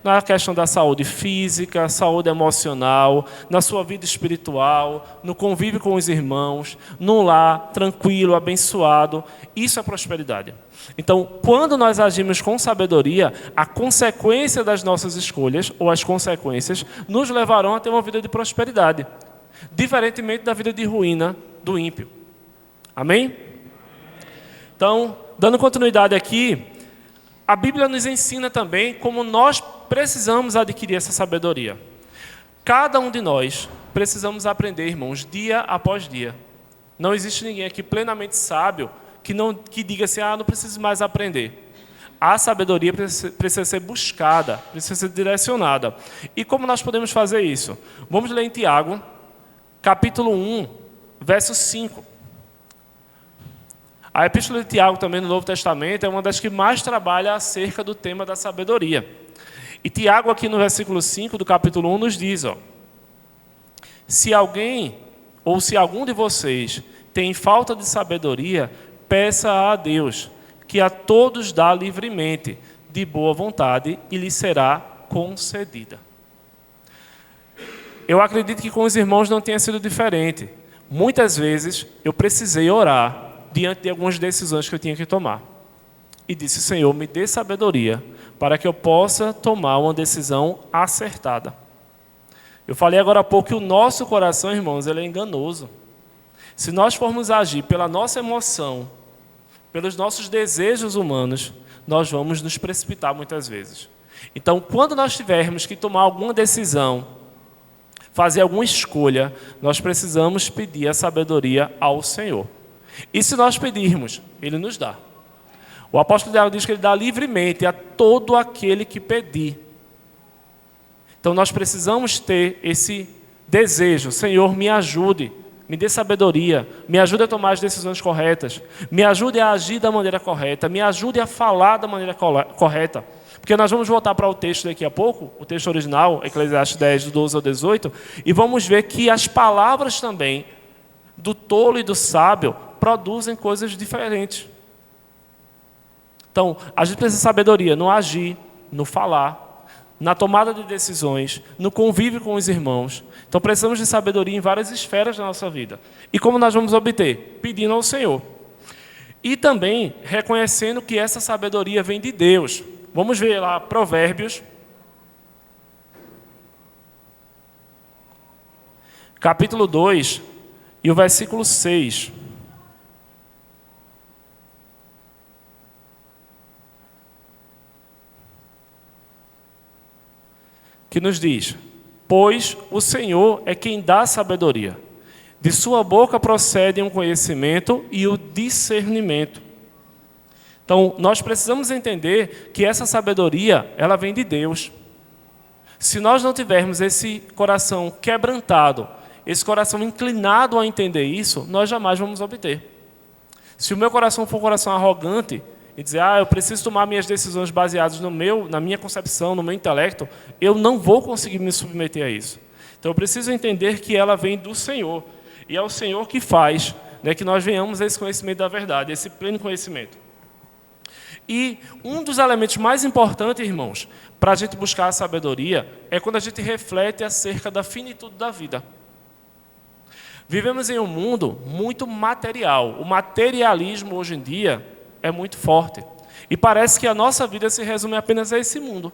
Na questão da saúde física, saúde emocional, na sua vida espiritual, no convívio com os irmãos, num lar tranquilo, abençoado. Isso é prosperidade. Então, quando nós agimos com sabedoria, a consequência das nossas escolhas, ou as consequências, nos levarão a ter uma vida de prosperidade, diferentemente da vida de ruína do ímpio. Amém? Então, dando continuidade aqui, a Bíblia nos ensina também como nós precisamos adquirir essa sabedoria. Cada um de nós precisamos aprender, irmãos, dia após dia. Não existe ninguém aqui plenamente sábio que diga assim, não preciso mais aprender. A sabedoria precisa ser buscada, precisa ser direcionada. E como nós podemos fazer isso? Vamos ler em Tiago, capítulo 1, verso 5. A Epístola de Tiago, também no Novo Testamento, é uma das que mais trabalha acerca do tema da sabedoria. E Tiago, aqui no versículo 5 do capítulo 1, nos diz, se alguém, ou se algum de vocês tem falta de sabedoria, peça a Deus, que a todos dá livremente, de boa vontade, e lhe será concedida. Eu acredito que com os irmãos não tenha sido diferente. Muitas vezes eu precisei orar diante de algumas decisões que eu tinha que tomar. E disse, Senhor, me dê sabedoria para que eu possa tomar uma decisão acertada. Eu falei agora há pouco que o nosso coração, irmãos, ele é enganoso. Se nós formos agir pela nossa emoção, pelos nossos desejos humanos, nós vamos nos precipitar muitas vezes. Então, quando nós tivermos que tomar alguma decisão, fazer alguma escolha, nós precisamos pedir a sabedoria ao Senhor. E se nós pedirmos, Ele nos dá. O apóstolo Tiago diz que Ele dá livremente a todo aquele que pedir. Então nós precisamos ter esse desejo. Senhor, me ajude, me dê sabedoria, me ajude a tomar as decisões corretas, me ajude a agir da maneira correta, me ajude a falar da maneira correta. Porque nós vamos voltar para o texto daqui a pouco, o texto original, Eclesiastes 10, do 12 ao 18, e vamos ver que as palavras também do tolo e do sábio produzem coisas diferentes. Então, a gente precisa de sabedoria no agir, no falar, na tomada de decisões, no convívio com os irmãos. Então, precisamos de sabedoria em várias esferas da nossa vida. E como nós vamos obter? Pedindo ao Senhor. E também reconhecendo que essa sabedoria vem de Deus. Vamos ver lá Provérbios, capítulo 2, e o versículo 6. que nos diz: pois o Senhor é quem dá sabedoria. De sua boca procedem o conhecimento e o discernimento. Então, nós precisamos entender que essa sabedoria, ela vem de Deus. Se nós não tivermos esse coração quebrantado, esse coração inclinado a entender isso, nós jamais vamos obter. Se o meu coração for um coração arrogante e dizer, eu preciso tomar minhas decisões baseadas na minha concepção, no meu intelecto, eu não vou conseguir me submeter a isso. Então, eu preciso entender que ela vem do Senhor. E é o Senhor que faz, né, que nós venhamos a esse conhecimento da verdade, esse pleno conhecimento. E um dos elementos mais importantes, irmãos, para a gente buscar a sabedoria, é quando a gente reflete acerca da finitude da vida. Vivemos em um mundo muito material. O materialismo hoje em dia é muito forte. E parece que a nossa vida se resume apenas a esse mundo.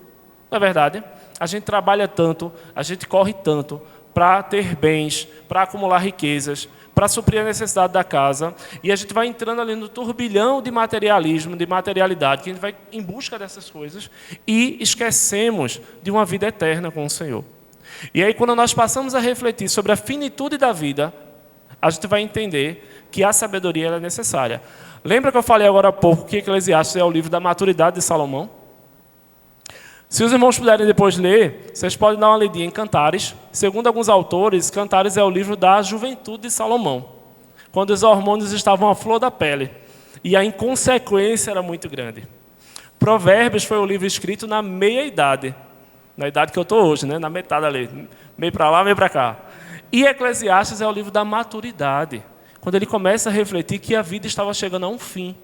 Não é verdade? A gente trabalha tanto, a gente corre tanto para ter bens, para acumular riquezas, para suprir a necessidade da casa. E a gente vai entrando ali no turbilhão de materialismo, de materialidade, que a gente vai em busca dessas coisas e esquecemos de uma vida eterna com o Senhor. E aí, quando nós passamos a refletir sobre a finitude da vida, a gente vai entender que a sabedoria é necessária. Lembra que eu falei agora há pouco que Eclesiastes é o livro da maturidade de Salomão? Se os irmãos puderem depois ler, vocês podem dar uma lidinha em Cantares. Segundo alguns autores, Cantares é o livro da juventude de Salomão, quando os hormônios estavam à flor da pele e a inconsequência era muito grande. Provérbios foi o livro escrito na meia-idade, na idade que eu estou hoje, né? Na metade ali, meio para lá, meio para cá. E Eclesiastes é o livro da maturidade, quando ele começa a refletir que a vida estava chegando a um fim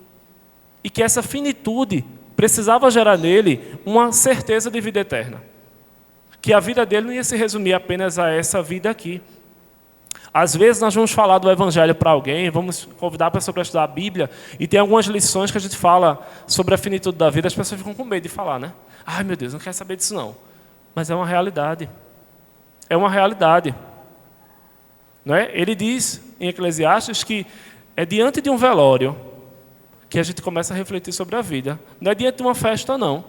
e que essa finitude precisava gerar nele uma certeza de vida eterna. Que a vida dele não ia se resumir apenas a essa vida aqui. Às vezes nós vamos falar do Evangelho para alguém, vamos convidar a pessoa para estudar a Bíblia, e tem algumas lições que a gente fala sobre a finitude da vida, as pessoas ficam com medo de falar, né? Ai, meu Deus, não quero saber disso não. Mas é uma realidade. É uma realidade. Não é? Ele diz em Eclesiastes que é diante de um velório que a gente começa a refletir sobre a vida. Não é diante de uma festa, não.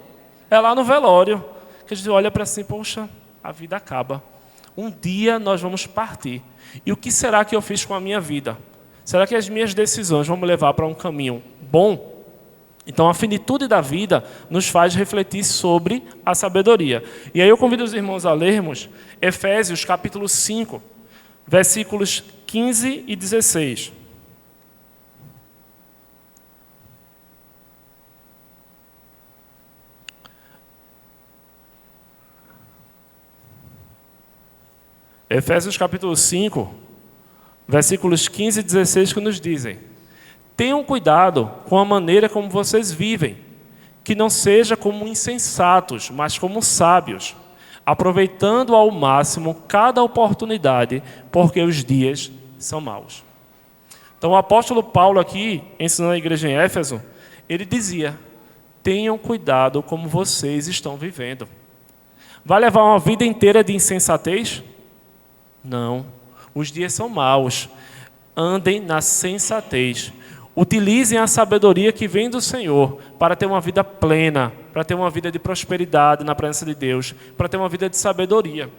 É lá no velório que a gente olha para assim, poxa, a vida acaba. Um dia nós vamos partir. E o que será que eu fiz com a minha vida? Será que as minhas decisões vão me levar para um caminho bom? Então, a finitude da vida nos faz refletir sobre a sabedoria. E aí eu convido os irmãos a lermos Efésios capítulo 5, versículos 15 e 16. Efésios capítulo 5, versículos 15 e 16, que nos dizem: tenham cuidado com a maneira como vocês vivem, que não seja como insensatos, mas como sábios, aproveitando ao máximo cada oportunidade, porque os dias são maus. Então o apóstolo Paulo aqui, ensinando a igreja em Éfeso, ele dizia: tenham cuidado como vocês estão vivendo. Vai levar uma vida inteira de insensatez? Não, os dias são maus. Andem na sensatez. Utilizem a sabedoria que vem do Senhor para ter uma vida plena, para ter uma vida de prosperidade na presença de Deus, para ter uma vida de sabedoria.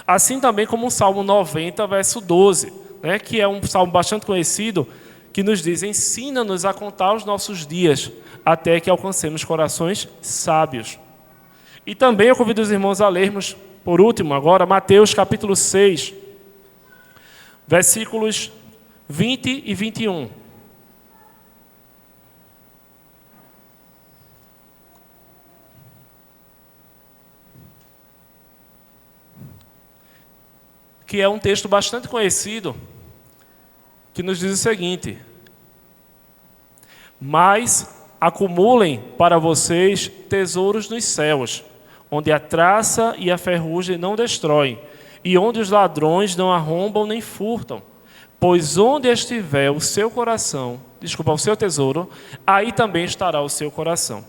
Assim também como o Salmo 90, verso 12, né, que é um salmo bastante conhecido, que nos diz: ensina-nos a contar os nossos dias, até que alcancemos corações sábios. E também eu convido os irmãos a lermos, por último agora, Mateus capítulo 6, versículos 20 e 21. Que é um texto bastante conhecido, que nos diz o seguinte: mas acumulem para vocês tesouros nos céus, onde a traça e a ferrugem não destroem, e onde os ladrões não arrombam nem furtam. Pois onde estiver o seu coração, o seu tesouro, aí também estará o seu coração.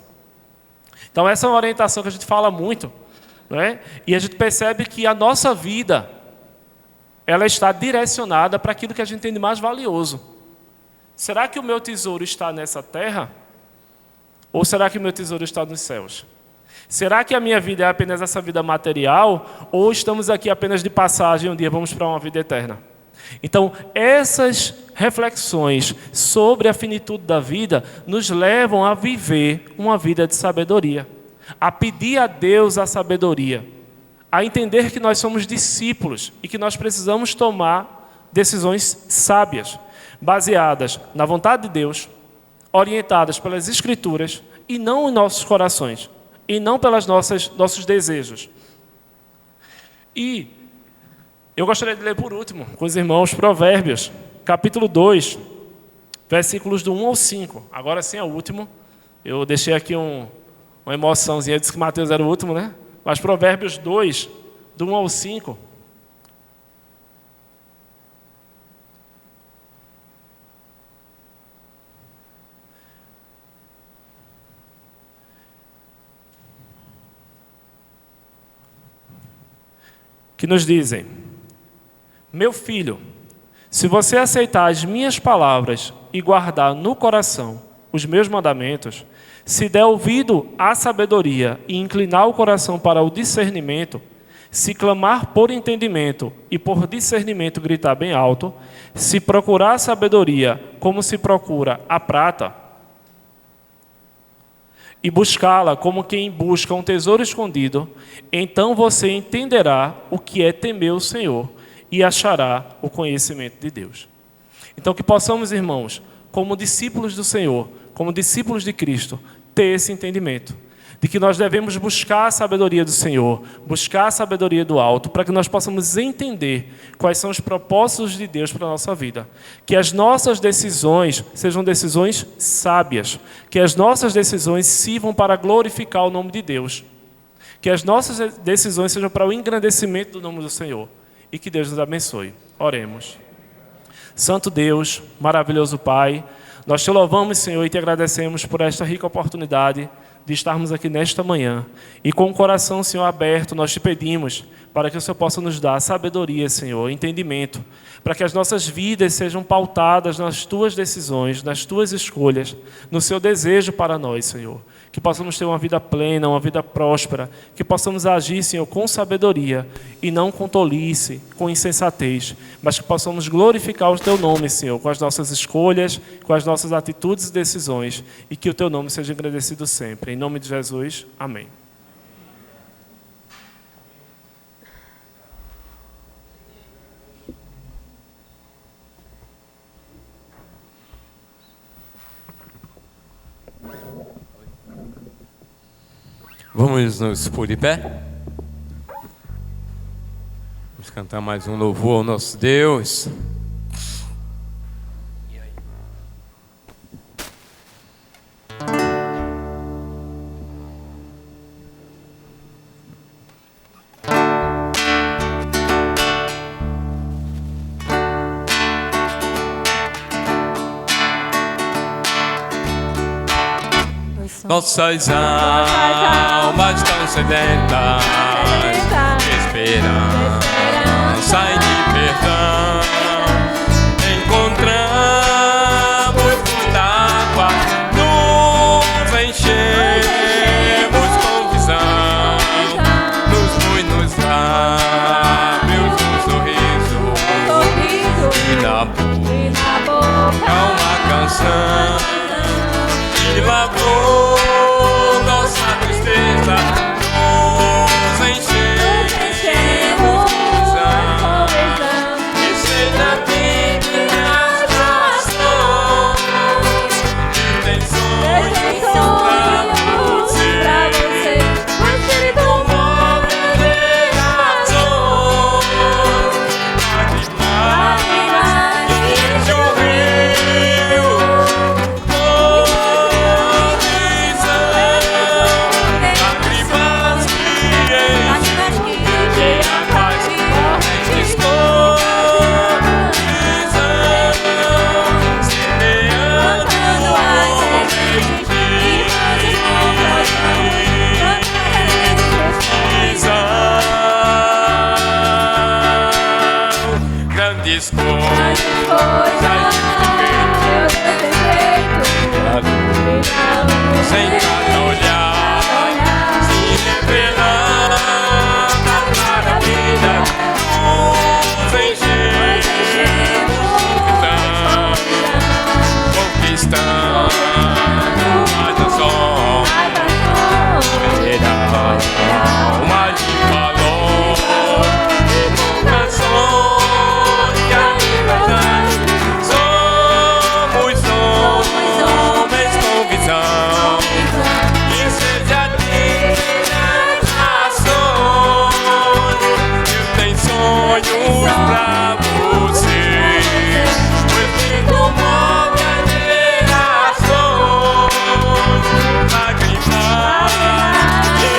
Então essa é uma orientação que a gente fala muito, não é? E a gente percebe que a nossa vida, ela está direcionada para aquilo que a gente tem de mais valioso. Será que o meu tesouro está nessa terra? Ou será que o meu tesouro está nos céus? Será que a minha vida é apenas essa vida material? Ou estamos aqui apenas de passagem e um dia vamos para uma vida eterna? Então, essas reflexões sobre a finitude da vida nos levam a viver uma vida de sabedoria, a pedir a Deus a sabedoria, a entender que nós somos discípulos e que nós precisamos tomar decisões sábias, baseadas na vontade de Deus, orientadas pelas Escrituras e não em nossos corações, e não pelos nossos desejos. E eu gostaria de ler por último, com os irmãos, Provérbios, capítulo 2, versículos do 1 ao 5. Agora sim é o último. Eu deixei aqui uma emoçãozinha, eu disse que Mateus era o último, né? Mas Provérbios 2, do 1 ao 5. Que nos dizem: meu filho, se você aceitar as minhas palavras e guardar no coração os meus mandamentos, se der ouvido à sabedoria e inclinar o coração para o discernimento, se clamar por entendimento e por discernimento gritar bem alto, se procurar a sabedoria como se procura a prata, e buscá-la como quem busca um tesouro escondido, então você entenderá o que é temer o Senhor e achará o conhecimento de Deus. Então que possamos, irmãos, como discípulos do Senhor, como discípulos de Cristo, ter esse entendimento de que nós devemos buscar a sabedoria do Senhor, buscar a sabedoria do alto, para que nós possamos entender quais são os propósitos de Deus para a nossa vida. Que as nossas decisões sejam decisões sábias, que as nossas decisões sirvam para glorificar o nome de Deus, que as nossas decisões sejam para o engrandecimento do nome do Senhor, e que Deus nos abençoe. Oremos. Santo Deus, maravilhoso Pai, nós te louvamos, Senhor, e te agradecemos por esta rica oportunidade de estarmos aqui nesta manhã. E com o coração, Senhor, aberto, nós te pedimos para que o Senhor possa nos dar sabedoria, Senhor, entendimento, para que as nossas vidas sejam pautadas nas tuas decisões, nas tuas escolhas, no seu desejo para nós, Senhor. Que possamos ter uma vida plena, uma vida próspera, que possamos agir, Senhor, com sabedoria e não com tolice, com insensatez, mas que possamos glorificar o teu nome, Senhor, com as nossas escolhas, com as nossas atitudes e decisões, e que o teu nome seja engrandecido sempre. Em nome de Jesus, amém. Vamos nos pôr de pé. Vamos cantar mais um louvor ao nosso Deus. Nossas almas tão sedentas de esperança e de perdão, encontramos muita água, nos enchemos com visão, nos fui nos lábios um sorriso, e na boca uma canção que lavou nossa tristeza, nos enchemos de visão, e seja minhas orações, intenções pra você, o Espírito move de razões, lágrimas enche o rio. Grandes coisas sem cada olhar, sim, pra você. O Espírito move as gerações, lágrimas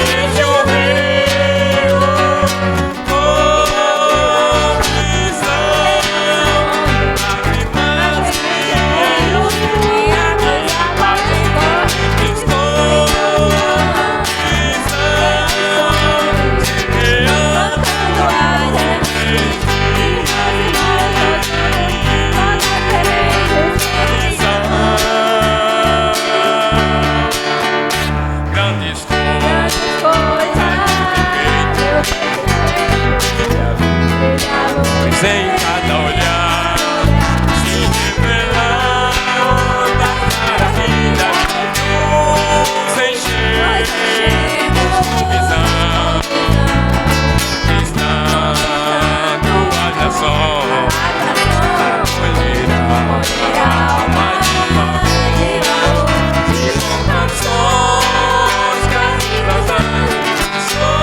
enche o rio, visão, lágrimas enche o em cada olhar, se revelar das maravilhas de Deus, enchemos com visão, está tua nação, colherá alma de amor, e com canções cantadas, somos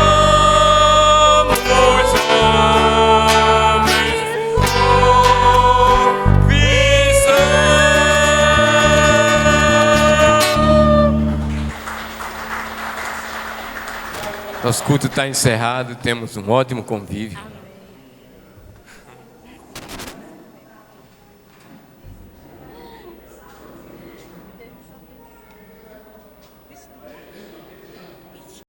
Nosso culto está encerrado, temos um ótimo convívio.